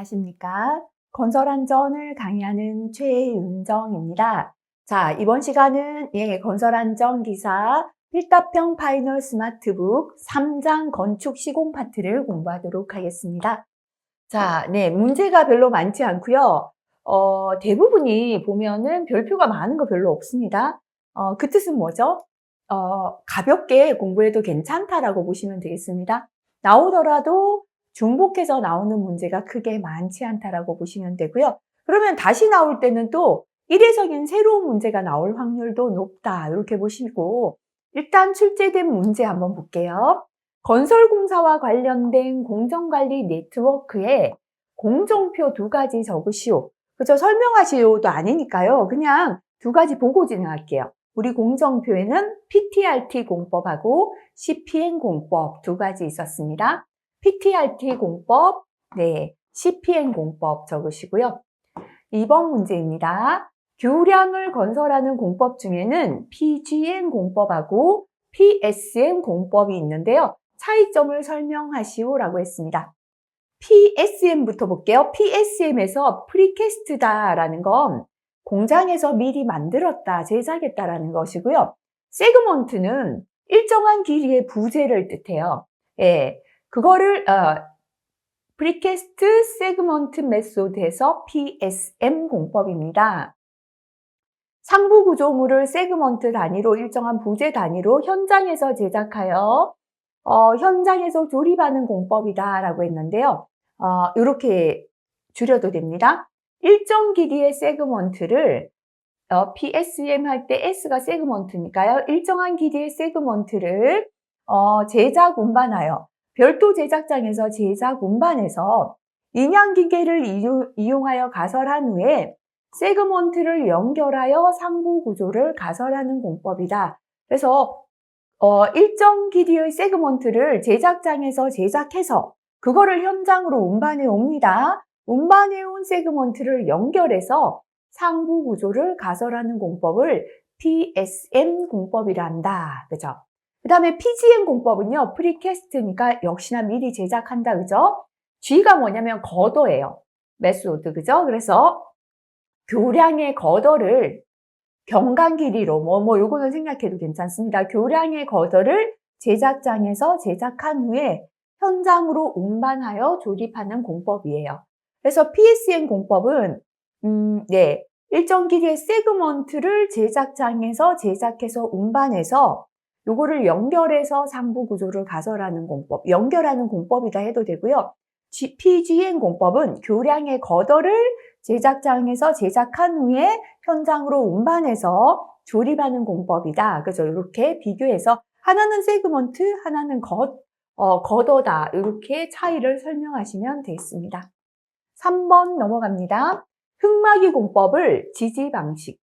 안녕하십니까. 건설안전을 강의하는 최윤정입니다. 자, 이번 시간은 건설안전 기사 필답형 파이널 스마트북 3장 건축 시공 파트를 공부하도록 하겠습니다. 자, 문제가 별로 많지 않고요. 대부분이 보면은 별표가 많은 거 별로 없습니다. 그 뜻은 뭐죠? 가볍게 공부해도 괜찮다라고 보시면 되겠습니다. 나오더라도 중복해서 나오는 문제가 크게 많지 않다라고 보시면 되고요. 그러면 다시 나올 때는 또 일회적인 새로운 문제가 나올 확률도 높다 이렇게 보시고, 일단 출제된 문제 한번 볼게요. 건설공사와 관련된 공정관리 네트워크에 공정표 2가지 적으시오. 그죠? 설명하시오도 아니니까요. 그냥 2가지 보고 진행할게요. 우리 공정표에는 PTRT 공법하고 CPN 공법 2가지 있었습니다. PTRT 공법, CPN 공법 적으시고요. 2번 문제입니다. 교량을 건설하는 공법 중에는 PGN 공법하고 PSM 공법이 있는데요. 차이점을 설명하시오라고 했습니다. PSM부터 볼게요. PSM에서 프리캐스트다라는 건 공장에서 미리 만들었다, 제작했다라는 것이고요. 세그먼트는 일정한 길이의 부재를 뜻해요. 그거를 프리캐스트 세그먼트 메소드에서 PSM 공법입니다. 상부 구조물을 세그먼트 단위로 일정한 부재 단위로 현장에서 제작하여 현장에서 조립하는 공법이다라고 했는데요. 이렇게 줄여도 됩니다. 일정 길이의 세그먼트를 PSM 할 때 S가 세그먼트니까요. 일정한 길이의 세그먼트를 제작 운반하여 별도 제작장에서 제작 운반해서 인양기계를 이용하여 가설한 후에 세그먼트를 연결하여 상부 구조를 가설하는 공법이다. 그래서 일정 길이의 세그먼트를 제작장에서 제작해서 그거를 현장으로 운반해 옵니다. 운반해 온 세그먼트를 연결해서 상부 구조를 가설하는 공법을 PSM 공법이라 한다. 그죠? 그 다음에 PGM 공법은요, 프리캐스트니까 역시나 미리 제작한다. 그죠? G가 뭐냐면 거더예요. 메소드. 그죠? 그래서 교량의 거더를 경관 길이로, 요거는 생각해도 괜찮습니다. 교량의 거더를 제작장에서 제작한 후에 현장으로 운반하여 조립하는 공법이에요. 그래서 PSM 공법은, 일정 길이의 세그먼트를 제작장에서 제작해서 운반해서 요거를 연결해서 상부 구조를 가설하는 공법, 연결하는 공법이다 해도 되고요. PGN 공법은 교량의 거더를 제작장에서 제작한 후에 현장으로 운반해서 조립하는 공법이다. 그죠? 이렇게 비교해서 하나는 세그먼트, 하나는 거더다. 이렇게 차이를 설명하시면 되겠습니다. 3번 넘어갑니다. 흙막이 공법을 지지 방식.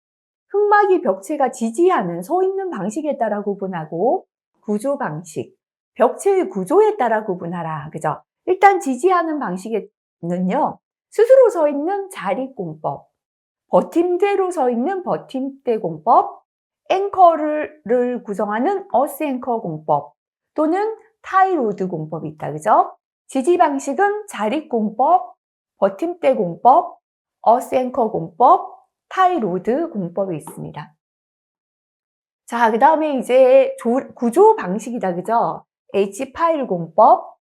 흙막이 벽체가 지지하는 서 있는 방식에 따라 구분하고 구조 방식, 벽체의 구조에 따라 구분하라. 그죠? 일단 지지하는 방식에는요. 스스로 서 있는 자립공법, 버팀대로 서 있는 버팀대 공법, 앵커를 구성하는 어스 앵커 공법 또는 타이로드 공법이 있다. 그죠? 지지 방식은 자립공법, 버팀대 공법, 어스 앵커 공법, 타이로드 공법이 있습니다. 자, 그 다음에 이제 구조 방식이다. 그죠? H 파일 공법,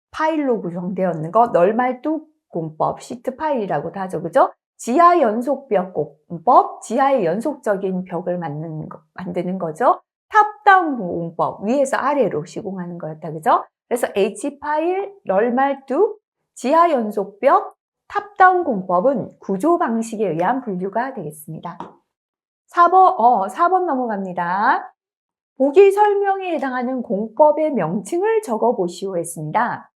파일로 구성되어 있는 거, 널말뚝 공법, 시트 파일이라고도 하죠. 그죠? 지하 연속벽 공법, 지하의 연속적인 벽을 만드는 거죠. 탑다운 공법, 위에서 아래로 시공하는 거였다. 그죠? 그래서 H파일, 널말뚝, 지하 연속벽, 탑다운 공법은 구조 방식에 의한 분류가 되겠습니다. 4번 넘어갑니다. 보기 설명에 해당하는 공법의 명칭을 적어보시오 했습니다.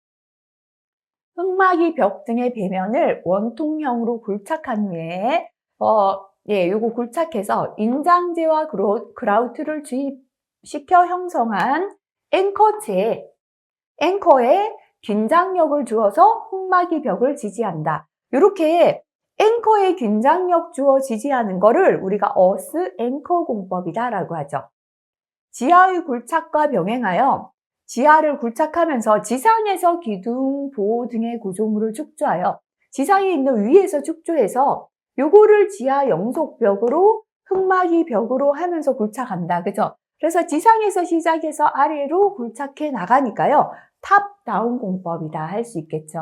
흙막이 벽 등의 배면을 원통형으로 굴착한 후에 요거 굴착해서 인장재와 그라우트를 주입시켜 형성한 앵커에 긴장력을 주어서 흙막이 벽을 지지한다. 이렇게 앵커에 긴장력 주어 지지하는 거를 우리가 어스 앵커 공법이다라고 하죠. 지하의 굴착과 병행하여 지하를 굴착하면서 지상에서 기둥, 보호 등의 구조물을 축조하여 지상에 있는 위에서 축조해서 요거를 지하 영속벽으로 흙막이 벽으로 하면서 굴착한다. 그죠? 그래서 지상에서 시작해서 아래로 굴착해 나가니까요. 탑다운 공법이다 할 수 있겠죠.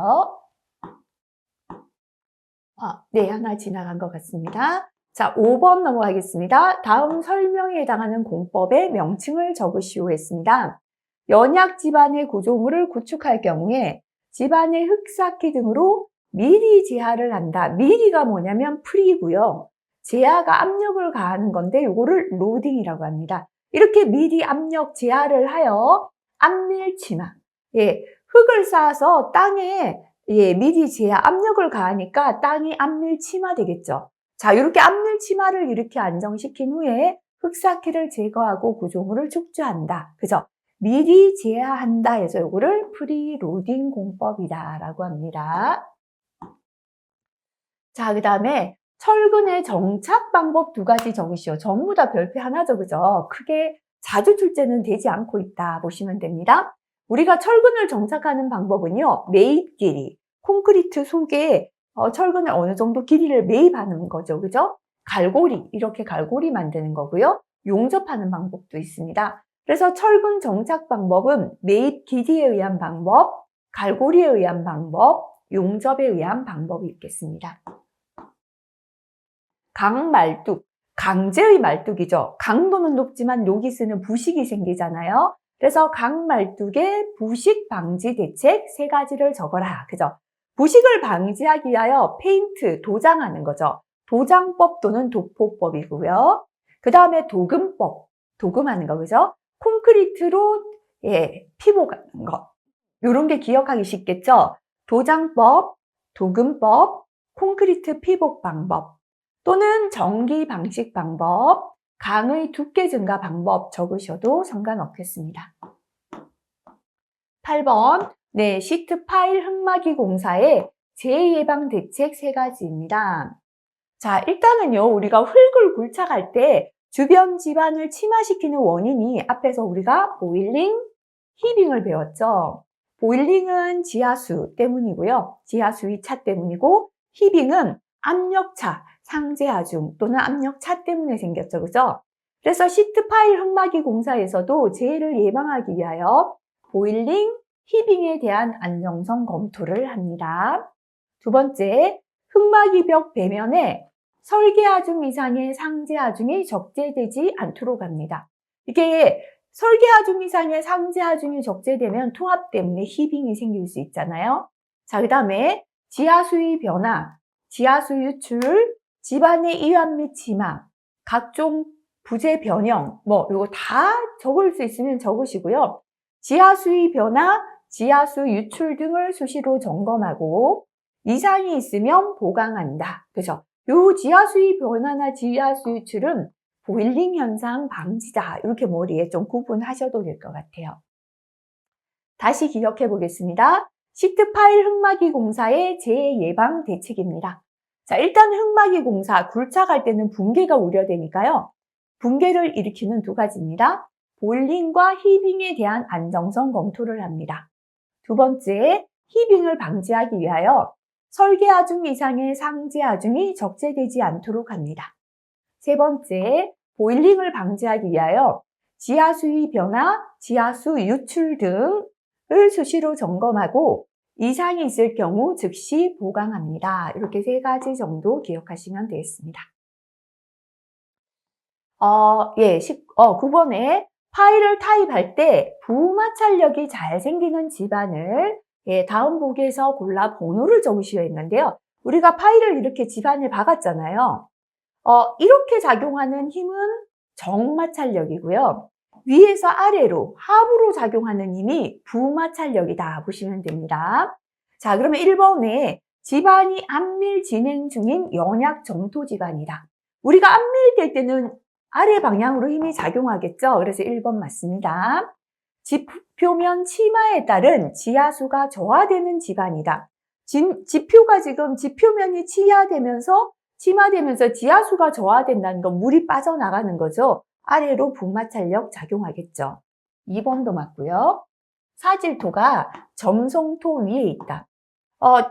네, 하나 지나간 것 같습니다. 자, 5번 넘어가겠습니다. 다음 설명에 해당하는 공법의 명칭을 적으시오 했습니다. 연약 지반의 구조물을 구축할 경우에 지반의 흙쌓기 등으로 미리 제하를 한다. 미리가 뭐냐면 풀이고요. 제하가 압력을 가하는 건데 이거를 로딩이라고 합니다. 이렇게 미리 압력 제하를 하여 압밀치마, 흙을 쌓아서 땅에 미리 제하 압력을 가하니까 땅이 압밀치마 되겠죠. 자, 이렇게 압밀치마를 이렇게 안정시킨 후에 흙쌓기를 제거하고 구조물을 축조한다. 그죠? 미리 제하한다 해서 이거를 프리로딩 공법이다라고 합니다. 자, 그 다음에 철근의 정착 방법 2가지 적으시오. 전부 다 별표 하나죠, 그죠? 크게 자주 출제는 되지 않고 있다 보시면 됩니다. 우리가 철근을 정착하는 방법은요, 매입 길이, 콘크리트 속에 철근을 어느 정도 길이를 매입하는 거죠, 그죠? 갈고리, 이렇게 갈고리 만드는 거고요. 용접하는 방법도 있습니다. 그래서 철근 정착 방법은 매입 길이에 의한 방법, 갈고리에 의한 방법, 용접에 의한 방법이 있겠습니다. 강말뚝, 강제의 말뚝이죠. 강도는 높지만 여기 쓰는 부식이 생기잖아요. 그래서 강말뚝의 부식 방지 대책 3가지를 적어라. 그죠? 부식을 방지하기 위하여 페인트, 도장하는 거죠. 도장법 또는 도포법이고요. 그 다음에 도금법, 도금하는 거, 그죠? 콘크리트로 피복하는 거. 요런 게 기억하기 쉽겠죠? 도장법, 도금법, 콘크리트 피복 방법, 또는 전기 방식 방법, 강의 두께 증가 방법 적으셔도 상관없겠습니다. 8번, 시트 파일 흙막이 공사의 재예방 대책 3가지입니다. 자, 일단은요, 우리가 흙을 굴착할 때 주변 지반을 침하시키는 원인이 앞에서 우리가 보일링, 히빙을 배웠죠. 보일링은 지하수 때문이고요. 지하수의 차 때문이고, 히빙은 압력차, 상재하중 또는 압력차 때문에 생겼죠. 그죠? 그래서 시트 파일 흙막이 공사에서도 재해를 예방하기 위하여 보일링, 히빙에 대한 안정성 검토를 합니다. 2번째, 흙막이 벽 배면에 설계하중 이상의 상재하중이 적재되지 않도록 합니다. 이게 설계하중 이상의 상재하중이 적재되면 통합 때문에 히빙이 생길 수 있잖아요. 자, 그 다음에 지하수의 변화, 지하수 유출, 집안의 이완 및 침하, 각종 부재 변형, 이거 다 적을 수 있으면 적으시고요. 지하수의 변화, 지하수 유출 등을 수시로 점검하고 이상이 있으면 보강한다. 그죠? 요 지하수의 변화나 지하수 유출은 보일링 현상 방지다. 이렇게 머리에 좀 구분하셔도 될 것 같아요. 다시 기억해 보겠습니다. 시트 파일 흙막이 공사의 재예방 대책입니다. 자, 일단 흙막이 공사, 굴착할 때는 붕괴가 우려되니까요. 붕괴를 일으키는 2가지입니다. 보일링과 히빙에 대한 안정성 검토를 합니다. 2번째, 히빙을 방지하기 위하여 설계하중 이상의 상재하중이 적재되지 않도록 합니다. 3번째, 보일링을 방지하기 위하여 지하수의 변화, 지하수 유출 등을 수시로 점검하고 이상이 있을 경우 즉시 보강합니다. 이렇게 3가지 정도 기억하시면 되겠습니다. 9번에 파일을 타입할 때 부마찰력이 잘 생기는 집안을 다음 보기에서 골라 번호를 적으셔야 했는데요. 우리가 파일을 이렇게 집안에 박았잖아요. 이렇게 작용하는 힘은 정마찰력이고요. 위에서 아래로 하부로 작용하는 힘이 부마찰력이다 보시면 됩니다. 자, 그러면 1번에 집안이 압밀 진행 중인 연약 점토 집안이다. 우리가 압밀될 때는 아래 방향으로 힘이 작용하겠죠. 그래서 1번 맞습니다. 지표면 치마에 따른 지하수가 저하되는 집안이다. 지표가 지금 지표면이 치하되면서 침하되면서 지하수가 저하된다는 건 물이 빠져나가는 거죠. 아래로 부마찰력 작용하겠죠. 2번도 맞고요. 사질토가 점성토 위에 있다.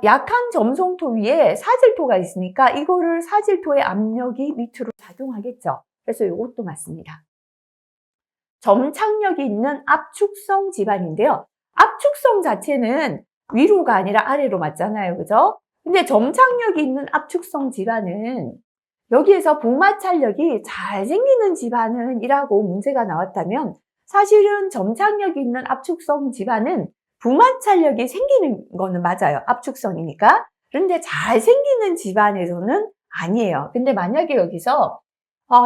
약한 점성토 위에 사질토가 있으니까 이거를 사질토의 압력이 밑으로 작용하겠죠. 그래서 이것도 맞습니다. 점착력이 있는 압축성 지반인데요. 압축성 자체는 위로가 아니라 아래로 맞잖아요. 그죠? 근데 점착력이 있는 압축성 지반은 여기에서 북마찰력이 잘 생기는 지반은 이라고 문제가 나왔다면 사실은 점착력이 있는 압축성 지반은 북마찰력이 생기는 거는 맞아요. 압축성이니까. 그런데 잘 생기는 지반에서는 아니에요. 근데 만약에 여기서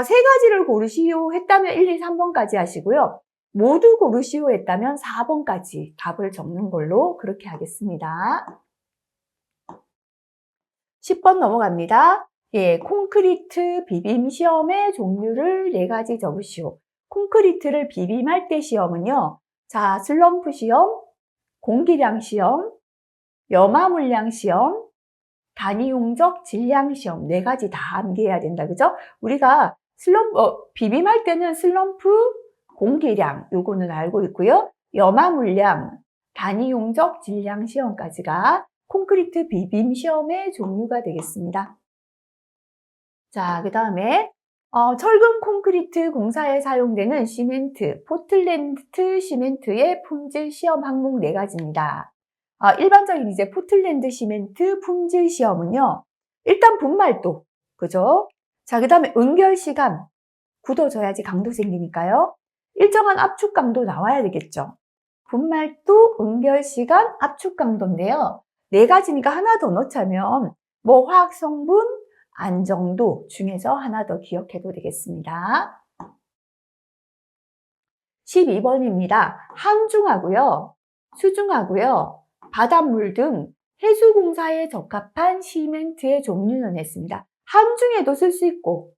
세 가지를 고르시오 했다면 1, 2, 3번까지 하시고요. 모두 고르시오 했다면 4번까지 답을 적는 걸로 그렇게 하겠습니다. 10번 넘어갑니다. 예, 콘크리트 비빔 시험의 종류를 4가지 적으시오. 콘크리트를 비빔할 때 시험은요. 자, 슬럼프 시험, 공기량 시험, 염화 물량 시험, 단위 용적 질량 시험 4가지 다 암기해야 된다. 그죠? 우리가 비빔할 때는 슬럼프, 공기량 요거는 알고 있고요. 염화 물량, 단위 용적 질량 시험까지가 콘크리트 비빔 시험의 종류가 되겠습니다. 자, 그 다음에 철근 콘크리트 공사에 사용되는 시멘트, 포틀랜드 시멘트의 품질 시험 항목 4가지입니다. 일반적인 이제 포틀랜드 시멘트 품질 시험은요. 일단 분말도, 그죠? 자, 그 다음에 응결 시간, 굳어져야지 강도 생기니까요. 일정한 압축 강도 나와야 되겠죠. 분말도, 응결 시간, 압축 강도인데요. 4가지니까 하나 더 넣자면 뭐 화학 성분, 안정도 중에서 하나 더 기억해도 되겠습니다. 12번입니다. 항중하고요, 수중하고요, 바닷물 등 해수공사에 적합한 시멘트의 종류는 했습니다. 항중에도 쓸 수 있고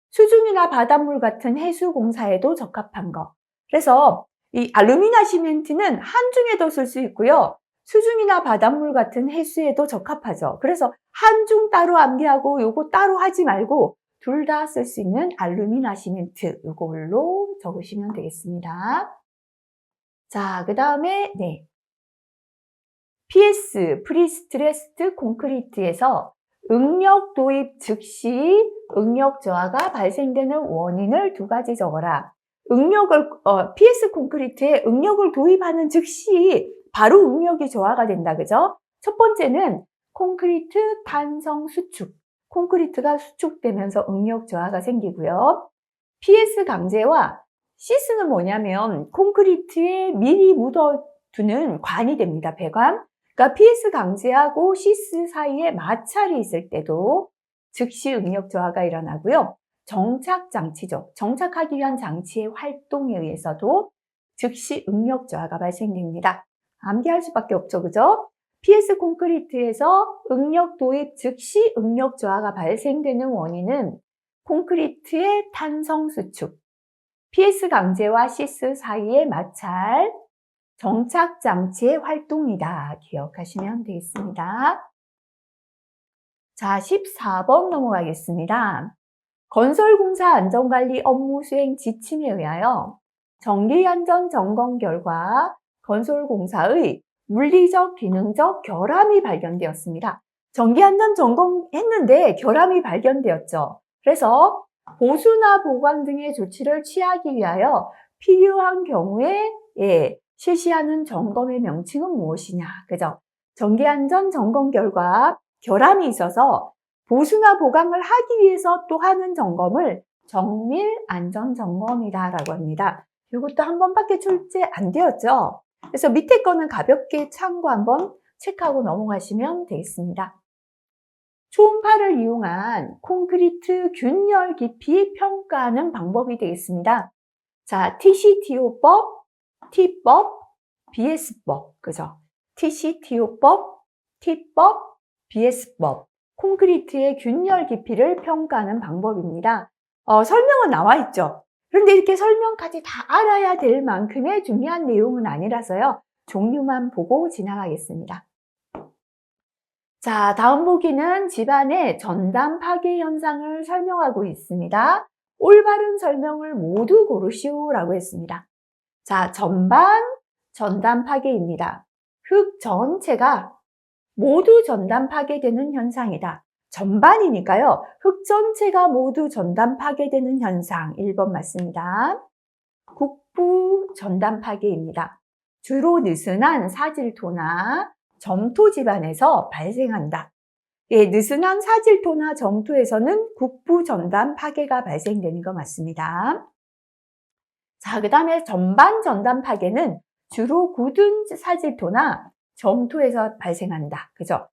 수중이나 바닷물 같은 해수공사에도 적합한 거. 그래서 이 알루미나 시멘트는 항중에도 쓸 수 있고요. 수중이나 바닷물 같은 해수에도 적합하죠. 그래서 항중 따로 암기하고 요거 따로 하지 말고 둘 다 쓸 수 있는 알루미나 시멘트 요걸로 적으시면 되겠습니다. 자, 그 다음에 PS, 프리스트레스드 콘크리트에서 응력 도입 즉시 응력 저하가 발생되는 원인을 2가지 적어라. PS 콘크리트에 응력을 도입하는 즉시 바로 응력이 저하가 된다. 그죠? 첫 번째는 콘크리트 탄성 수축. 콘크리트가 수축되면서 응력 저하가 생기고요. PS 강제와 시스는 뭐냐면 콘크리트에 미리 묻어두는 관이 됩니다. 배관. 그러니까 PS 강제하고 시스 사이에 마찰이 있을 때도 즉시 응력 저하가 일어나고요. 정착 장치죠. 정착하기 위한 장치의 활동에 의해서도 즉시 응력 저하가 발생됩니다. 암기할 수밖에 없죠. 그죠? PS 콘크리트에서 응력 도입 즉시 응력 저하가 발생되는 원인은 콘크리트의 탄성 수축, PS 강제와 시스 사이의 마찰, 정착 장치의 활동이다. 기억하시면 되겠습니다. 자, 14번 넘어가겠습니다. 건설공사 안전관리 업무 수행 지침에 의하여 정기안전 점검 결과 건설공사의 물리적, 기능적 결함이 발견되었습니다. 정기안전 점검했는데 결함이 발견되었죠. 그래서 보수나 보강 등의 조치를 취하기 위하여 필요한 경우에 실시하는 점검의 명칭은 무엇이냐, 그죠? 정기안전 점검 결과 결함이 있어서 보수나 보강을 하기 위해서 또 하는 점검을 정밀 안전 점검이다라고 합니다. 이것도 한 번밖에 출제 안 되었죠. 그래서 밑에 거는 가볍게 참고 한번 체크하고 넘어가시면 되겠습니다. 초음파를 이용한 콘크리트 균열 깊이 평가하는 방법이 되겠습니다. 자, TCTO법, T법, BS법, 그죠? TCTO법, T법, BS법. 콘크리트의 균열 깊이를 평가하는 방법입니다. 설명은 나와 있죠. 그런데 이렇게 설명까지 다 알아야 될 만큼의 중요한 내용은 아니라서요. 종류만 보고 지나가겠습니다. 자, 다음 보기는 집안의 전단 파괴 현상을 설명하고 있습니다. 올바른 설명을 모두 고르시오라고 했습니다. 자, 전반 전단 파괴입니다. 흙 전체가 모두 전단 파괴되는 현상이다. 전반이니까요. 흙 전체가 모두 전단 파괴되는 현상. 1번 맞습니다. 국부 전단 파괴입니다. 주로 느슨한 사질토나 점토 지반에서 발생한다. 예, 느슨한 사질토나 점토에서는 국부 전단 파괴가 발생되는 거 맞습니다. 자, 그 다음에 전반 전단 파괴는 주로 굳은 사질토나 점토에서 발생한다. 그죠?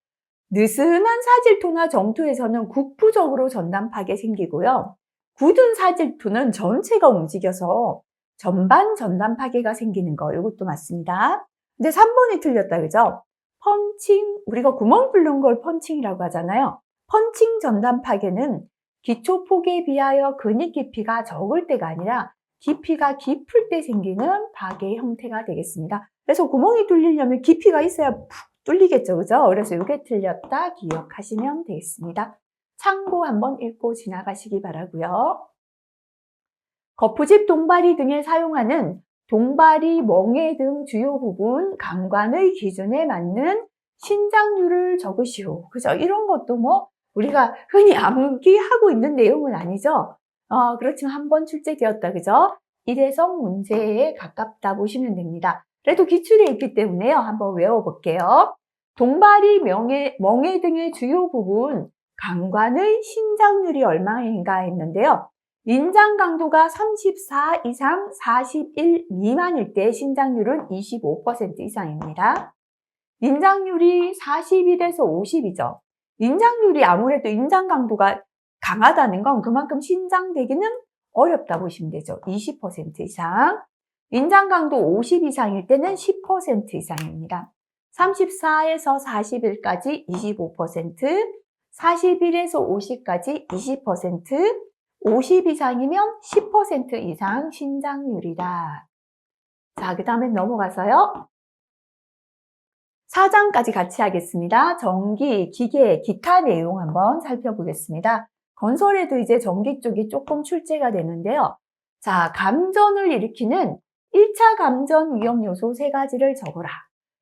느슨한 사질토나 점토에서는 국부적으로 전단 파괴 생기고요. 굳은 사질토는 전체가 움직여서 전반 전단 파괴가 생기는 거. 이것도 맞습니다. 근데 3번이 틀렸다. 그죠? 펀칭, 우리가 구멍 뚫는 걸 펀칭이라고 하잖아요. 펀칭 전단 파괴는 기초 폭에 비하여 근육 깊이가 적을 때가 아니라 깊이가 깊을 때 생기는 파괴 형태가 되겠습니다. 그래서 구멍이 뚫리려면 깊이가 있어야 푹 뚫리겠죠. 그죠? 그래서 이게 틀렸다 기억하시면 되겠습니다. 참고 한번 읽고 지나가시기 바라고요. 거푸집 동바리 등에 사용하는 동바리, 멍에 등 주요 부분 강관의 기준에 맞는 신장률을 적으시오. 그죠? 이런 것도 뭐 우리가 흔히 암기하고 있는 내용은 아니죠. 그렇지만 한번 출제되었다. 그죠? 일회성 문제에 가깝다 보시면 됩니다. 그래도 기출에 있기 때문에요. 한번 외워볼게요. 동바리, 멍에 등의 주요 부분 강관의 신장률이 얼마인가 했는데요. 인장 강도가 34 이상 41 미만일 때 신장률은 25% 이상입니다. 인장률이 41에서 50이죠. 인장률이 아무래도 인장 강도가 강하다는 건 그만큼 신장되기는 어렵다 보시면 되죠. 20% 이상. 인장 강도 50 이상일 때는 10% 이상입니다. 34에서 41까지 25%, 41에서 50까지 20%, 50 이상이면 10% 이상 신장률이다. 자, 그 다음에 넘어가서요. 4장까지 같이 하겠습니다. 전기, 기계, 기타 내용 한번 살펴보겠습니다. 건설에도 이제 전기 쪽이 조금 출제가 되는데요. 자, 감전을 일으키는 1차 감전 위험 요소 3가지를 적어라.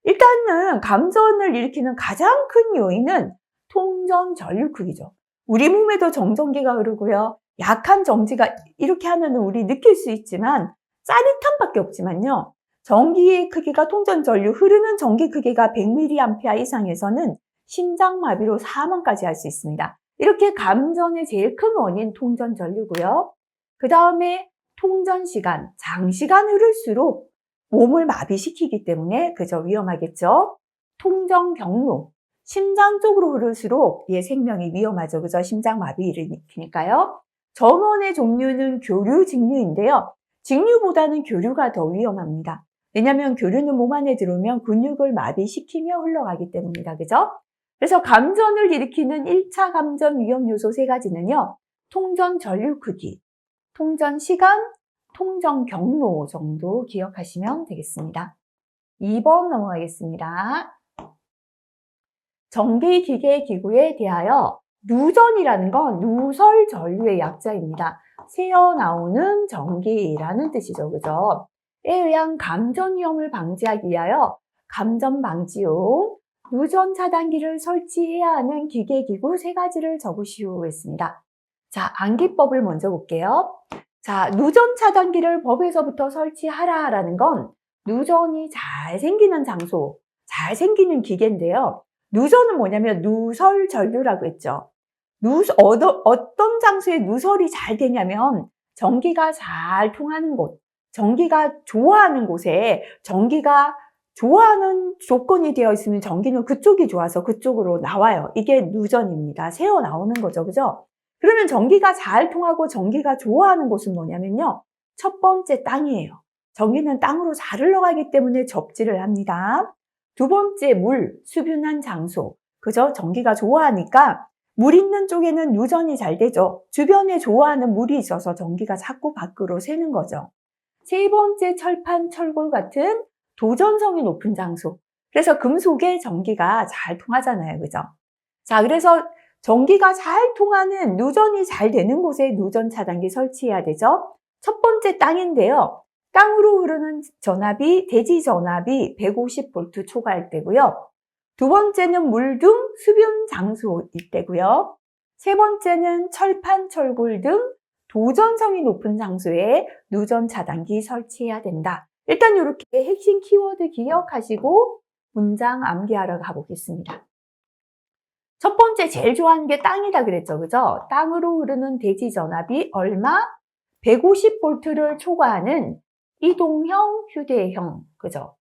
일단은 감전을 일으키는 가장 큰 요인은 통전 전류 크기죠. 우리 몸에도 정전기가 흐르고요. 약한 정지가 이렇게 하면 우리 느낄 수 있지만 짜릿함밖에 없지만요. 전기의 크기가 통전 전류 흐르는 전기 크기가 100mA 이상에서는 심장마비로 사망까지 할 수 있습니다. 이렇게 감전의 제일 큰 원인 통전 전류고요. 그 다음에 통전 시간, 장시간 흐를수록 몸을 마비시키기 때문에 그저 위험하겠죠. 통전 경로, 심장 쪽으로 흐를수록 생명이 위험하죠. 그죠? 심장마비를 일으키니까요. 전원의 종류는 교류, 직류인데요. 직류보다는 교류가 더 위험합니다. 왜냐하면 교류는 몸 안에 들어오면 근육을 마비시키며 흘러가기 때문이다. 그죠? 그래서 감전을 일으키는 1차 감전 위험 요소 3가지는요. 통전 전류 크기, 통전 시간, 통전 경로 정도 기억하시면 되겠습니다. 2번 넘어가겠습니다. 전기, 기계, 기구에 대하여 누전이라는 건 누설 전류의 약자입니다. 새어나오는 전기라는 뜻이죠. 그죠? 에 의한 감전 위험을 방지하기 위하여 감전 방지용 누전 차단기를 설치해야 하는 기계, 기구 3가지를 적으시오 했습니다. 자, 암기법을 먼저 볼게요. 자, 누전 차단기를 법에서부터 설치하라라는 건 누전이 잘 생기는 장소, 잘 생기는 기계인데요. 누전은 뭐냐면 누설 전류라고 했죠. 어떤 장소에 누설이 잘 되냐면 전기가 잘 통하는 곳, 전기가 좋아하는 곳에 전기가 좋아하는 조건이 되어 있으면 전기는 그쪽이 좋아서 그쪽으로 나와요. 이게 누전입니다. 새어 나오는 거죠. 그죠? 그러면 전기가 잘 통하고 전기가 좋아하는 곳은 뭐냐면요. 첫 번째 땅이에요. 전기는 땅으로 잘 흘러가기 때문에 접지를 합니다. 두 번째 물, 수분한 장소. 그죠? 전기가 좋아하니까 물 있는 쪽에는 누전이 잘 되죠. 주변에 좋아하는 물이 있어서 전기가 자꾸 밖으로 새는 거죠. 세 번째 철판, 철골 같은 도전성이 높은 장소. 그래서 금속에 전기가 잘 통하잖아요. 그죠? 자, 그래서 전기가 잘 통하는 누전이 잘 되는 곳에 누전 차단기 설치해야 되죠. 첫 번째 땅인데요. 땅으로 흐르는 전압이 대지 전압이 150V 초과일 때고요. 두 번째는 물 등 수변 장소일 때고요. 세 번째는 철판, 철골 등 도전성이 높은 장소에 누전 차단기 설치해야 된다. 일단 이렇게 핵심 키워드 기억하시고 문장 암기하러 가보겠습니다. 첫 번째 제일 좋아하는 게 땅이다 그랬죠. 그죠? 땅으로 흐르는 대지 전압이 얼마? 150V를 초과하는 이동형, 휴대형. 그죠?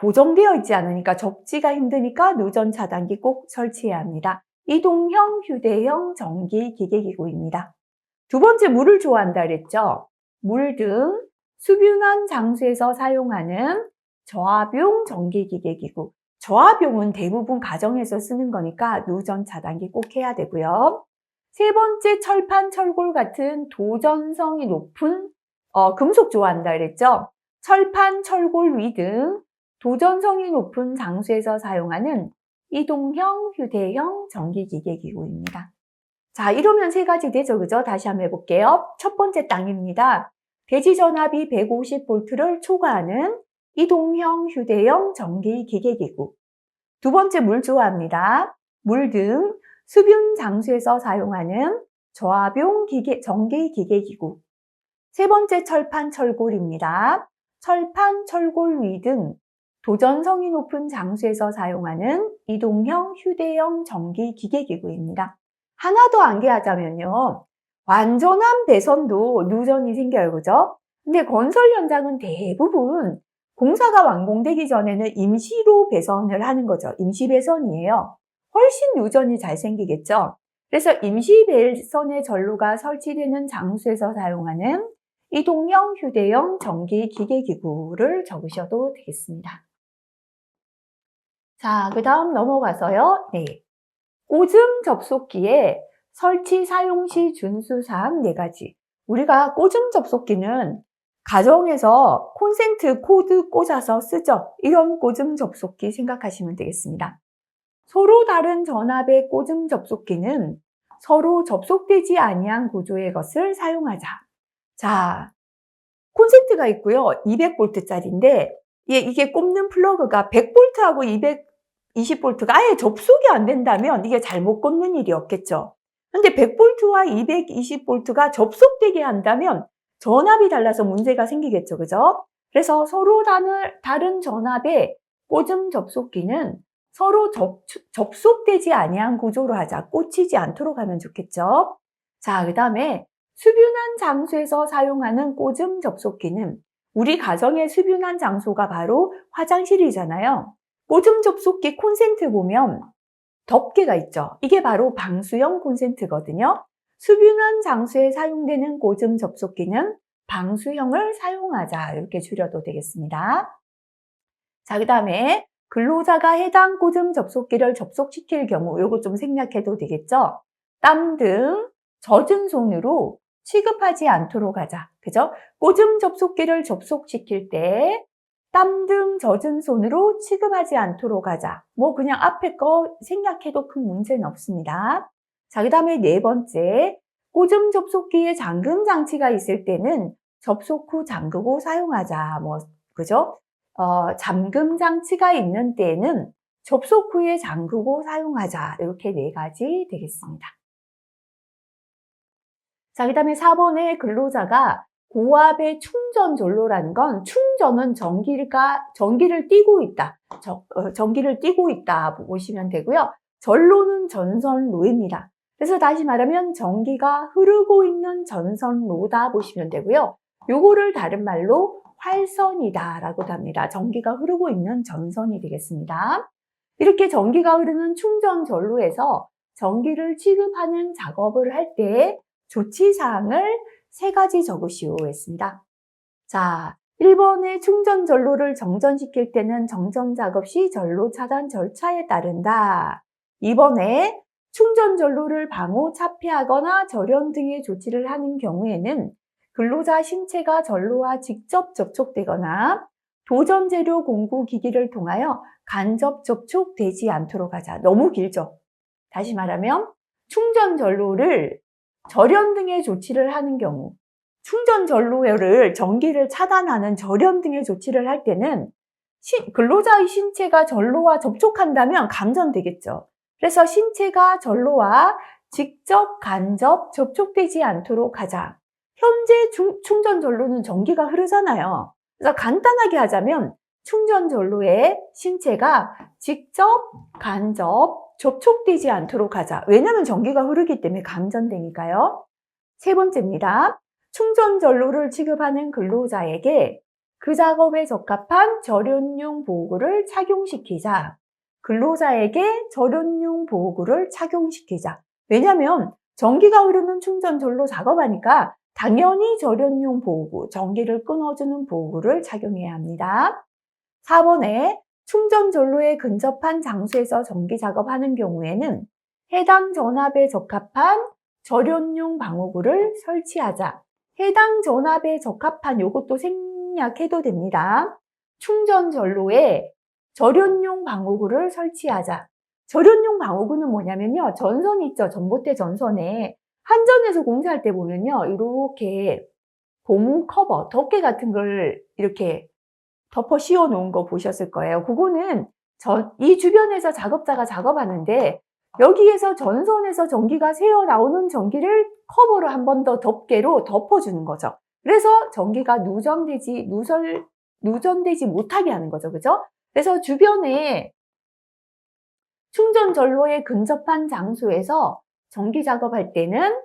고정되어 있지 않으니까 접지가 힘드니까 누전 차단기 꼭 설치해야 합니다. 이동형, 휴대형 전기 기계기구입니다. 두 번째 물을 좋아한다 그랬죠? 물 등 수변한 장소에서 사용하는 저압용 전기기계기구. 저압용은 대부분 가정에서 쓰는 거니까 누전 차단기 꼭 해야 되고요. 세 번째 철판, 철골 같은 도전성이 높은 금속 좋아한다 그랬죠? 철판, 철골 위 등 도전성이 높은 장소에서 사용하는 이동형, 휴대형 전기기계기구입니다. 자, 이러면 세 가지 되죠, 그죠? 다시 한번 해볼게요. 첫 번째 땅입니다. 대지 전압이 150V를 초과하는 이동형, 휴대형 전기기계기구. 두 번째 물 좋아합니다. 물 등 수변 장소에서 사용하는 저압용 전기기계기구. 세 번째 철판, 철골입니다. 철판, 철골 위 등 도전성이 높은 장소에서 사용하는 이동형, 휴대형 전기기계기구입니다. 하나 더 암기하자면요. 완전한 배선도 누전이 생겨요. 그죠? 근데 건설 현장은 대부분 공사가 완공되기 전에는 임시로 배선을 하는 거죠. 임시 배선이에요. 훨씬 누전이 잘 생기겠죠? 그래서 임시 배선의 전로가 설치되는 장소에서 사용하는 이동형, 휴대형 전기기계기구를 적으셔도 되겠습니다. 자, 그 다음 넘어가서요. 네. 꽂음 접속기의 설치 사용 시 준수사항 4가지. 우리가 꽂음 접속기는 가정에서 콘센트 코드 꽂아서 쓰죠. 이런 꽂음 접속기 생각하시면 되겠습니다. 서로 다른 전압의 꽂음 접속기는 서로 접속되지 아니한 구조의 것을 사용하자. 자, 콘센트가 있고요. 200V짜리인데 이게 꼽는 플러그가 100V하고 220V가 아예 접속이 안 된다면 이게 잘못 꽂는 일이 없겠죠. 근데 100V와 220V가 접속되게 한다면 전압이 달라서 문제가 생기겠죠. 그죠? 그래서 서로 다른 전압의 꽂음 접속기는 서로 접속되지 아니한 구조로 하자. 꽂히지 않도록 하면 좋겠죠. 자, 그 다음에 수변한 장소에서 사용하는 꽂음 접속기는 우리 가정의 수변한 장소가 바로 화장실이잖아요. 꽂음 접속기 콘센트 보면 덮개가 있죠. 이게 바로 방수형 콘센트거든요. 수변한 장소에 사용되는 꽂음 접속기는 방수형을 사용하자. 이렇게 줄여도 되겠습니다. 자, 그 다음에 근로자가 해당 꽂음 접속기를 접속시킬 경우 이거 좀 생략해도 되겠죠. 땀 등 젖은 손으로 취급하지 않도록 하자. 그죠? 꽂음 접속기를 접속시킬 때 땀 등 젖은 손으로 취급하지 않도록 하자. 뭐 그냥 앞에 거 생략해도 큰 문제는 없습니다. 자, 그 다음에 네 번째, 꽂음 접속기에 잠금 장치가 있을 때는 접속 후 잠그고 사용하자. 뭐 그죠? 잠금 장치가 있는 때에는 접속 후에 잠그고 사용하자. 이렇게 네 가지 되겠습니다. 자, 그 다음에 4번에 근로자가 고압의 충전 전로라는 건 충전은 전기를 띠고 있다. 전기를 띠고 있다 보시면 되고요. 전로는 전선로입니다. 그래서 다시 말하면 전기가 흐르고 있는 전선로다 보시면 되고요. 요거를 다른 말로 활선이다 라고도 합니다. 전기가 흐르고 있는 전선이 되겠습니다. 이렇게 전기가 흐르는 충전 전로에서 전기를 취급하는 작업을 할 때 조치사항을 3가지 적으시오 했습니다. 자, 1번에 충전 전로를 정전시킬 때는 정전 작업 시 전로 차단 절차에 따른다. 2번에 충전 전로를 방호, 차폐하거나 절연 등의 조치를 하는 경우에는 근로자 신체가 전로와 직접 접촉되거나 도전 재료 공구 기기를 통하여 간접 접촉되지 않도록 하자. 너무 길죠? 다시 말하면 충전 전로를 절연 등의 조치를 하는 경우, 충전 전로를 전기를 차단하는 절연 등의 조치를 할 때는 근로자의 신체가 전로와 접촉한다면 감전되겠죠. 그래서 신체가 전로와 직접 간접 접촉되지 않도록 하자. 현재 충전 전로는 전기가 흐르잖아요. 그래서 간단하게 하자면 충전 전로에 신체가 직접 간접 접촉되지 않도록 하자. 왜냐하면 전기가 흐르기 때문에 감전되니까요. 세 번째입니다. 충전 전로를 취급하는 근로자에게 그 작업에 적합한 절연용 보호구를 착용시키자. 근로자에게 절연용 보호구를 착용시키자. 왜냐하면 전기가 흐르는 충전 전로 작업하니까 당연히 절연용 보호구, 전기를 끊어주는 보호구를 착용해야 합니다. 4번에 충전 전로에 근접한 장소에서 전기 작업하는 경우에는 해당 전압에 적합한 절연용 방호구를 설치하자. 해당 전압에 적합한 요것도 생략해도 됩니다. 충전 전로에 절연용 방호구를 설치하자. 절연용 방호구는 뭐냐면요. 전선 있죠. 전봇대 전선에 한전에서 공사할 때 보면요. 이렇게 고무 커버, 덮개 같은 걸 이렇게 덮어 씌워 놓은 거 보셨을 거예요. 그거는 이 주변에서 작업자가 작업하는데 여기에서 전선에서 전기가 새어 나오는 전기를 커버로 한 번 더 덮개로 덮어주는 거죠. 그래서 전기가 누전되지 못하게 하는 거죠. 그죠? 그래서 주변에 충전 전로에 근접한 장소에서 전기 작업할 때는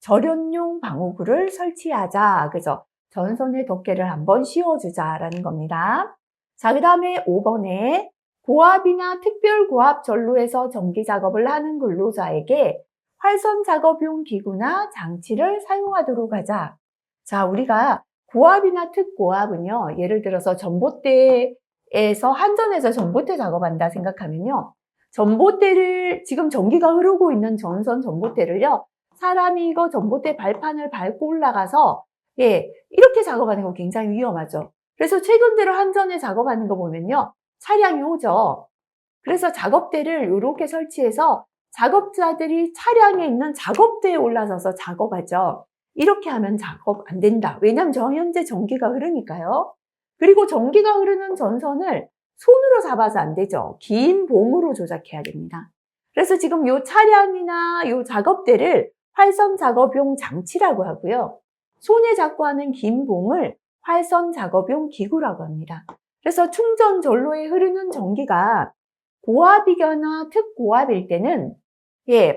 절연용 방호구를 설치하자. 그죠? 전선의 덮개를 한번 씌워주자라는 겁니다. 자, 그 다음에 5번에 고압이나 특별고압 전로에서 전기 작업을 하는 근로자에게 활선 작업용 기구나 장치를 사용하도록 하자. 자, 우리가 고압이나 특고압은요, 예를 들어서 전봇대에서 한전에서 전봇대 작업한다 생각하면요, 전봇대를 지금 전기가 흐르고 있는 전선 전봇대를요, 사람이 이거 전봇대 발판을 밟고 올라가서 이렇게 작업하는 거 굉장히 위험하죠. 그래서 최근 들어 한전에 작업하는 거 보면요, 차량이 오죠. 그래서 작업대를 이렇게 설치해서 작업자들이 차량에 있는 작업대에 올라서서 작업하죠. 이렇게 하면 작업 안 된다. 왜냐하면 현재 전기가 흐르니까요. 그리고 전기가 흐르는 전선을 손으로 잡아서 안 되죠. 긴 봉으로 조작해야 됩니다. 그래서 지금 이 차량이나 이 작업대를 활선 작업용 장치라고 하고요. 손에 잡고 하는 긴 봉을 활선 작업용 기구라고 합니다. 그래서 충전 전로에 흐르는 전기가 고압이거나 특고압일 때는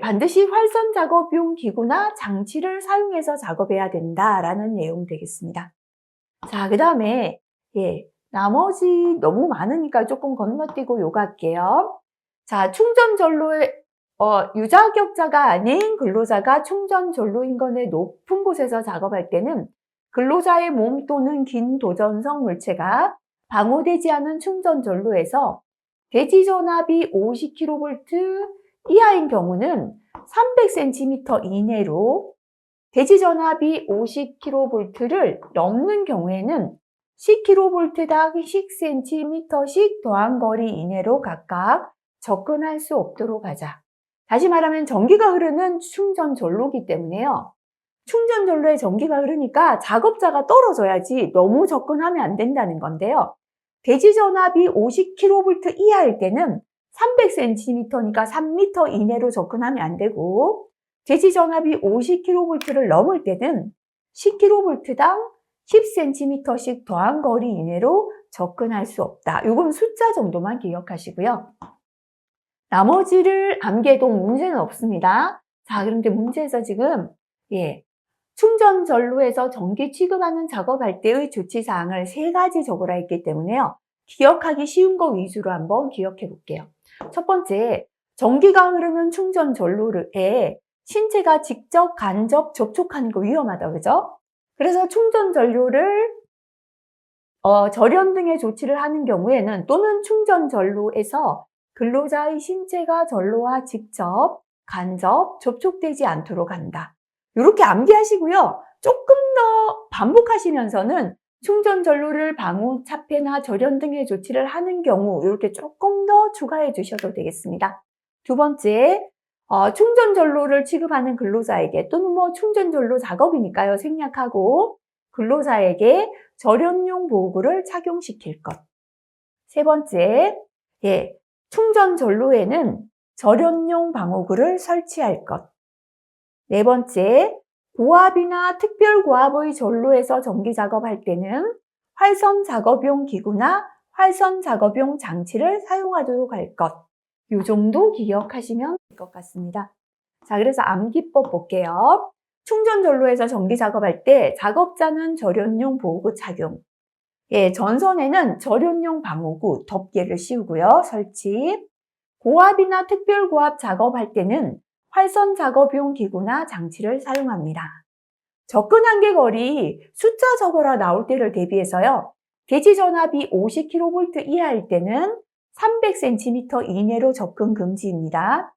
반드시 활선 작업용 기구나 장치를 사용해서 작업해야 된다라는 내용 되겠습니다. 자, 그 다음에 나머지 너무 많으니까 조금 건너뛰고 요거 할게요. 자, 충전 전로에 유자격자가 아닌 근로자가 충전 전로 인근의 높은 곳에서 작업할 때는 근로자의 몸 또는 긴 도전성 물체가 방호되지 않은 충전 전로에서 대지 전압이 50kV 이하인 경우는 300cm 이내로, 대지 전압이 50kV를 넘는 경우에는 10kV당 10cm씩 더한 거리 이내로 각각 접근할 수 없도록 하자. 다시 말하면 전기가 흐르는 충전 전로이기 때문에요. 충전 전로에 전기가 흐르니까 작업자가 떨어져야지 너무 접근하면 안 된다는 건데요. 대지 전압이 50kV 이하일 때는 300cm니까 3m 이내로 접근하면 안 되고, 대지 전압이 50kV를 넘을 때는 10kV당 10cm씩 더한 거리 이내로 접근할 수 없다. 이건 숫자 정도만 기억하시고요. 나머지를 암기해도 문제는 없습니다. 자, 그런데 문제에서 지금 충전 전로에서 전기 취급하는 작업할 때의 조치사항을 3가지 적으라 했기 때문에요. 기억하기 쉬운 거 위주로 한번 기억해 볼게요. 첫 번째, 전기가 흐르는 충전 전로에 신체가 직접 간접 접촉하는 거 위험하다, 그죠? 그래서 충전 전로를 절연 등의 조치를 하는 경우에는 또는 충전 전로에서 근로자의 신체가 전로와 직접 간접 접촉되지 않도록 한다. 이렇게 암기하시고요. 조금 더 반복하시면서는 충전 전로를 방호, 차폐나 절연 등의 조치를 하는 경우 이렇게 조금 더 추가해 주셔도 되겠습니다. 두 번째, 충전 전로를 취급하는 근로자에게 또는 충전 전로 작업이니까요. 생략하고 근로자에게 절연용 보호구를 착용시킬 것. 세 번째, 충전 전로에는 절연용 방호구를 설치할 것. 네 번째, 고압이나 특별고압의 전로에서 전기 작업할 때는 활선 작업용 기구나 활선 작업용 장치를 사용하도록 할 것. 이 정도 기억하시면 될 것 같습니다. 자, 그래서 암기법 볼게요. 충전 전로에서 전기 작업할 때 작업자는 절연용 보호구 착용. 전선에는 절연용 방호구, 덮개를 씌우고요. 설치. 고압이나 특별고압 작업할 때는 활선 작업용 기구나 장치를 사용합니다. 접근 한계 거리 숫자 적어라 나올 때를 대비해서요. 대지 전압이 50kV 이하일 때는 300cm 이내로 접근 금지입니다.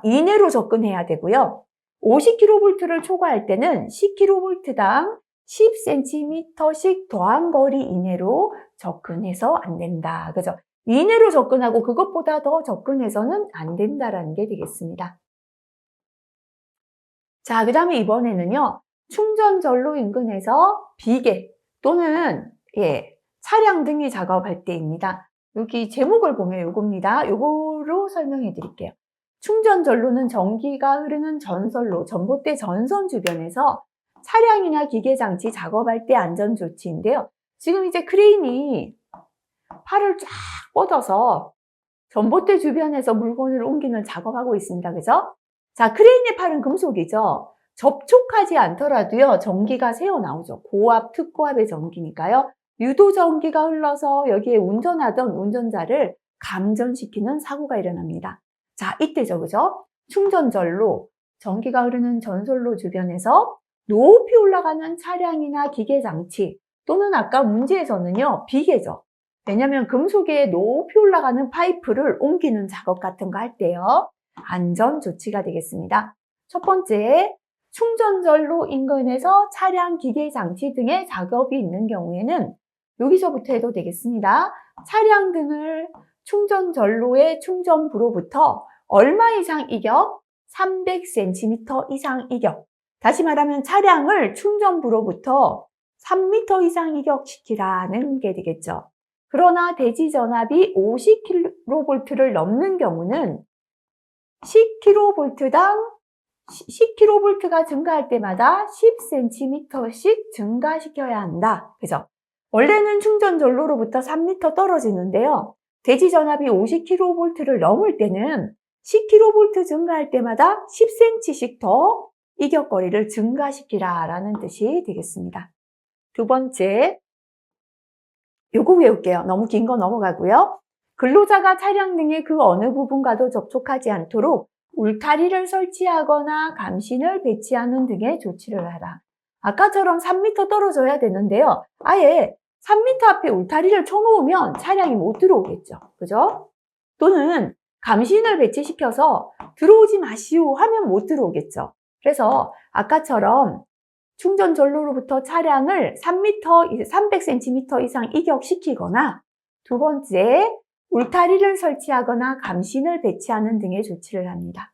이내로 접근해야 되고요. 50kV를 초과할 때는 10kV당 10cm씩 더한 거리 이내로 접근해서 안 된다. 그죠? 이내로 접근하고 그것보다 더 접근해서는 안 된다라는 게 되겠습니다. 자, 그 다음에 이번에는요. 충전 전로 인근에서 비계 또는 차량 등이 작업할 때입니다. 여기 제목을 보면 요겁니다. 요거로 설명해 드릴게요. 충전 전로는 전기가 흐르는 전선로, 전봇대 전선 주변에서 차량이나 기계 장치 작업할 때 안전 조치인데요. 지금 이제 크레인이 팔을 쫙 뻗어서 전봇대 주변에서 물건을 옮기는 작업하고 있습니다. 그죠? 자, 크레인의 팔은 금속이죠. 접촉하지 않더라도요, 전기가 새어나오죠. 고압, 특고압의 전기니까요. 유도 전기가 흘러서 여기에 운전하던 운전자를 감전시키는 사고가 일어납니다. 자, 이때죠, 그죠? 충전전로, 전기가 흐르는 전선로 주변에서 높이 올라가는 차량이나 기계 장치 또는 아까 문제에서는요, 비계죠. 왜냐하면 금속에 높이 올라가는 파이프를 옮기는 작업 같은 거 할 때요. 안전 조치가 되겠습니다. 첫 번째, 충전전로 인근에서 차량, 기계, 장치 등의 작업이 있는 경우에는 여기서부터 해도 되겠습니다. 차량 등을 충전전로의 충전부로부터 얼마 이상 이격? 300cm 이상 이격. 다시 말하면 차량을 충전부로부터 3m 이상 이격시키라는 게 되겠죠. 그러나 대지 전압이 50kV를 넘는 경우는 10kV가 증가할 때마다 10cm씩 증가시켜야 한다. 그죠? 원래는 충전 전로로부터 3m 떨어지는데요. 대지 전압이 50kV를 넘을 때는 10kV 증가할 때마다 10cm씩 더 이격거리를 증가시키라라는 뜻이 되겠습니다. 두 번째, 요거 외울게요. 너무 긴 거 넘어가고요. 근로자가 차량 등의 그 어느 부분과도 접촉하지 않도록 울타리를 설치하거나 감신을 배치하는 등의 조치를 하라. 아까처럼 3m 떨어져야 되는데요. 아예 3m 앞에 울타리를 쳐놓으면 차량이 못 들어오겠죠. 그죠? 또는 감신을 배치시켜서 들어오지 마시오 하면 못 들어오겠죠. 그래서 아까처럼 충전 전로로부터 차량을 300cm 이상 이격시키거나 두 번째, 울타리를 설치하거나 감신을 배치하는 등의 조치를 합니다.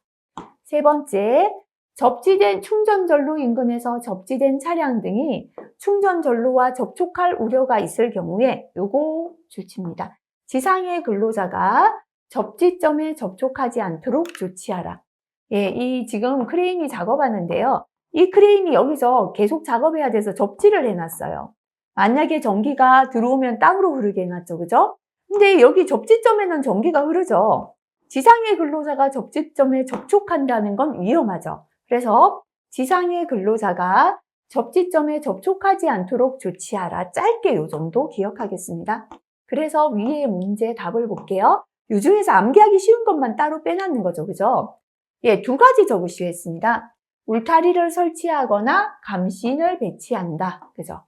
세 번째, 접지된 충전 전로 인근에서 접지된 차량 등이 충전 전로와 접촉할 우려가 있을 경우에 요거 조치입니다. 지상의 근로자가 접지점에 접촉하지 않도록 조치하라. 이 지금 크레인이 작업하는데요. 이 크레인이 여기서 계속 작업해야 돼서 접지를 해놨어요. 만약에 전기가 들어오면 땅으로 흐르게 해놨죠. 그죠? 근데 여기 접지점에는 전기가 흐르죠. 지상의 근로자가 접지점에 접촉한다는 건 위험하죠. 그래서 지상의 근로자가 접지점에 접촉하지 않도록 조치하라. 짧게 요 정도 기억하겠습니다. 그래서 위의 문제 답을 볼게요. 이 중에서 암기하기 쉬운 것만 따로 빼놨는 거죠. 그죠? 두 가지 적으시오 했습니다. 울타리를 설치하거나 감신을 배치한다. 그죠?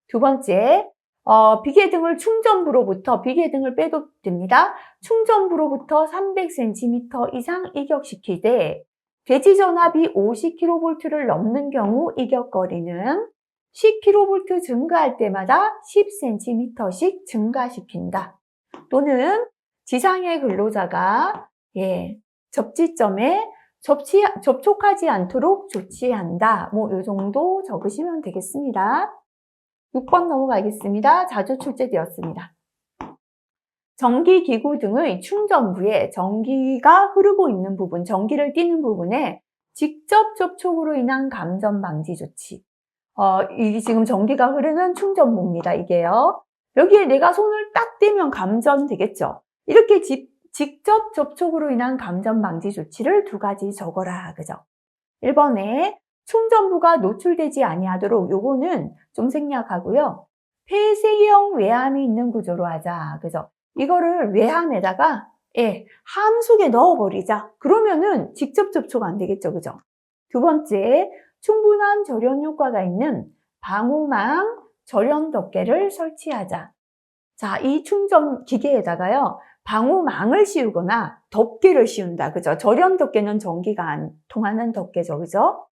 두 번째, 비계등을 충전부로부터, 비계등을 빼도 됩니다. 충전부로부터 300cm 이상 이격시키되 대지 전압이 50kV를 넘는 경우 이격거리는 10kV 증가할 때마다 10cm씩 증가시킨다. 또는 지상의 근로자가 접지점에 접촉하지 않도록 조치한다. 이 정도 적으시면 되겠습니다. 6번 넘어가겠습니다. 자주 출제되었습니다. 전기기구 등의 충전부에 전기가 흐르고 있는 부분, 전기를 띠는 부분에 직접 접촉으로 인한 감전 방지 조치. 이게 지금 전기가 흐르는 충전부입니다. 이게요. 여기에 내가 손을 딱 떼면 감전 되겠죠. 이렇게 직접 접촉으로 인한 감전 방지 조치를 2가지 적어라. 그죠? 1번에 충전부가 노출되지 아니하도록 요거는 좀 생략하고요. 폐쇄형 외함이 있는 구조로 하자. 그죠? 이거를 외함에다가 함 속에 넣어버리자. 그러면은 직접 접촉 안 되겠죠. 그죠? 2번째, 충분한 절연 효과가 있는 방호망 절연 덮개를 설치하자. 자, 이 충전 기계에다가요, 방호망을 씌우거나 덮개를 씌운다. 그죠? 절연 덮개는 전기가 안 통하는 덮개죠. 그죠?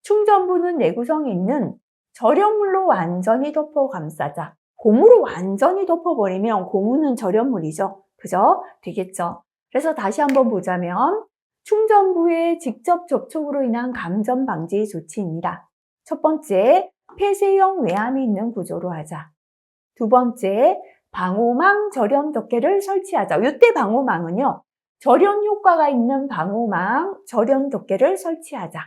충전부는 내구성이 있는 절연물로 완전히 덮어 감싸자. 고무로 완전히 덮어버리면 고무는 절연물이죠. 그죠? 되겠죠? 그래서 다시 한번 보자면 충전부의 직접 접촉으로 인한 감전 방지 조치입니다. 첫 번째, 폐쇄형 외함이 있는 구조로 하자. 2번째, 방호망 절연 덮개를 설치하자. 이때 방호망은요, 절연 효과가 있는 방호망 절연 덮개를 설치하자.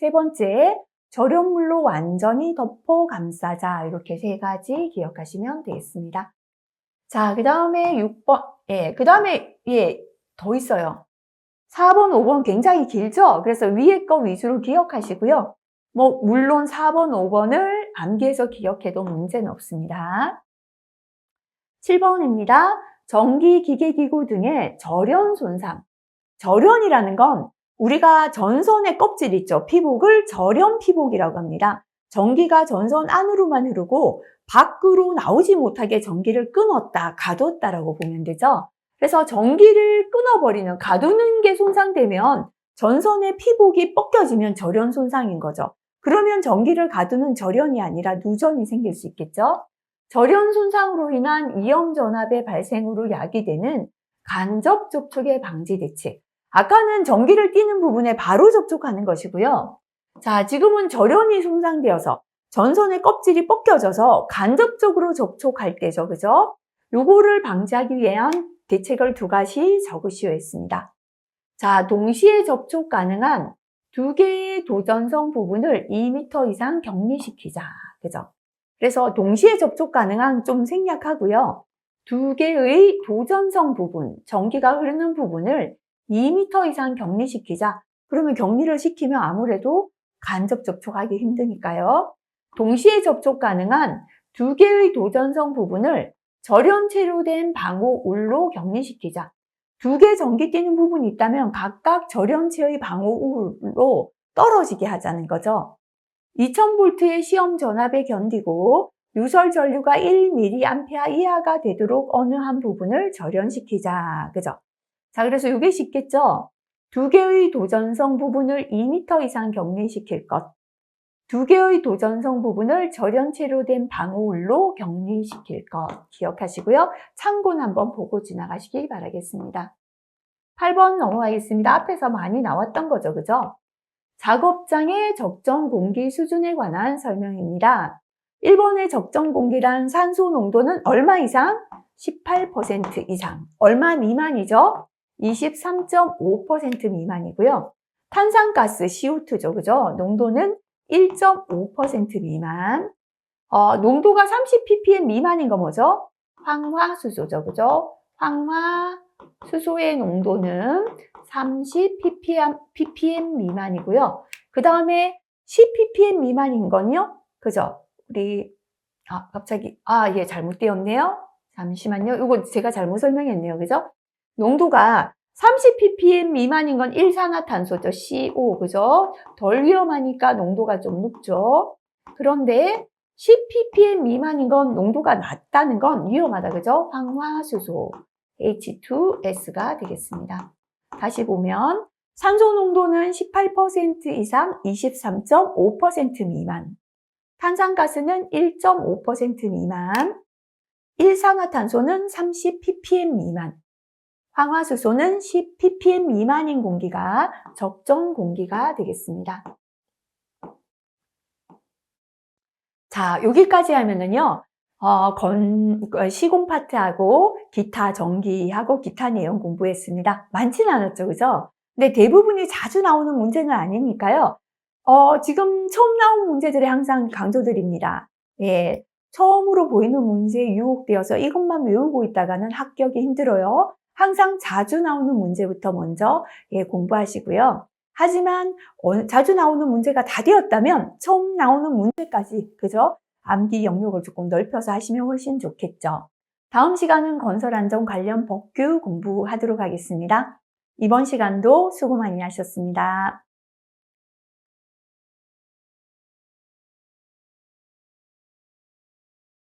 3번째, 절연물로 완전히 덮어 감싸자. 이렇게 3가지 기억하시면 되겠습니다. 자, 그 다음에 6번. 그 다음에, 더 있어요. 4번, 5번 굉장히 길죠? 그래서 위에 거 위주로 기억하시고요. 물론 4번, 5번을 암기해서 기억해도 문제는 없습니다. 7번입니다. 전기, 기계, 기구 등의 절연 손상. 절연이라는 건 우리가 전선의 껍질 있죠. 피복을 절연 피복이라고 합니다. 전기가 전선 안으로만 흐르고 밖으로 나오지 못하게 전기를 끊었다, 가뒀다라고 보면 되죠. 그래서 전기를 끊어버리는, 가두는 게 손상되면 전선의 피복이 벗겨지면 절연 손상인 거죠. 그러면 전기를 가두는 절연이 아니라 누전이 생길 수 있겠죠. 절연 손상으로 인한 이염 전압의 발생으로 야기되는 간접 접촉의 방지 대책. 아까는 전기를 띠는 부분에 바로 접촉하는 것이고요. 자, 지금은 절연이 손상되어서 전선의 껍질이 벗겨져서 간접적으로 접촉할 때죠. 그죠? 요거를 방지하기 위한 대책을 2가지 적으시오 했습니다. 자, 동시에 접촉 가능한 2개의 도전성 부분을 2m 이상 격리시키자. 그죠? 그래서 동시에 접촉 가능한 좀 생략하고요. 2개의 도전성 부분, 전기가 흐르는 부분을 2m 이상 격리시키자. 그러면 격리를 시키면 아무래도 간접 접촉하기 힘드니까요. 동시에 접촉 가능한 2개의 도전성 부분을 절연체로 된 방호울로 격리시키자. 2개 전기 띠는 부분이 있다면 각각 절연체의 방호울로 떨어지게 하자는 거죠. 2000V의 시험 전압에 견디고 유설 전류가 1mA 이하가 되도록 어느 한 부분을 절연시키자. 그죠? 자, 그래서 이게 쉽겠죠? 2개의 도전성 부분을 2m 이상 격리시킬 것. 2개의 도전성 부분을 절연체로 된 방호울로 격리시킬 것. 기억하시고요. 참고는 한번 보고 지나가시기 바라겠습니다. 8번 넘어가겠습니다. 앞에서 많이 나왔던 거죠. 그죠? 작업장의 적정 공기 수준에 관한 설명입니다. 1번의 적정 공기란 산소 농도는 얼마 이상? 18% 이상. 얼마 미만이죠? 23.5% 미만이고요. 탄산가스 CO2죠. 그죠? 농도는 1.5% 미만. 농도가 30ppm 미만인 거 뭐죠? 황화수소죠. 그죠? 황화수소의 농도는 30ppm 미만이고요. 그 다음에 10ppm 미만인 건요? 그죠? 우리, 잘못 띄었네요. 잠시만요. 이거 제가 잘못 설명했네요. 그죠? 농도가 30ppm 미만인 건 일산화탄소죠. CO. 그죠? 덜 위험하니까 농도가 좀 높죠. 그런데 10ppm 미만인 건 농도가 낮다는 건 위험하다. 그죠? 황화수소. H2S가 되겠습니다. 다시 보면 산소 농도는 18% 이상 23.5% 미만, 탄산가스는 1.5% 미만, 일산화탄소는 30ppm 미만, 황화수소는 10ppm 미만인 공기가 적정 공기가 되겠습니다. 자, 여기까지 하면은요, 시공 파트하고 기타 전기하고 기타 내용 공부했습니다. 많지는 않았죠, 그죠? 근데 대부분이 자주 나오는 문제는 아니니까요. 지금 처음 나온 문제들이 항상 강조드립니다. 예, 처음으로 보이는 문제에 유혹되어서 이것만 외우고 있다가는 합격이 힘들어요. 항상 자주 나오는 문제부터 먼저 공부하시고요. 하지만 자주 나오는 문제가 다 되었다면 처음 나오는 문제까지, 그죠? 암기 영역을 조금 넓혀서 하시면 훨씬 좋겠죠. 다음 시간은 건설안전 관련 법규 공부하도록 하겠습니다. 이번 시간도 수고 많이 하셨습니다.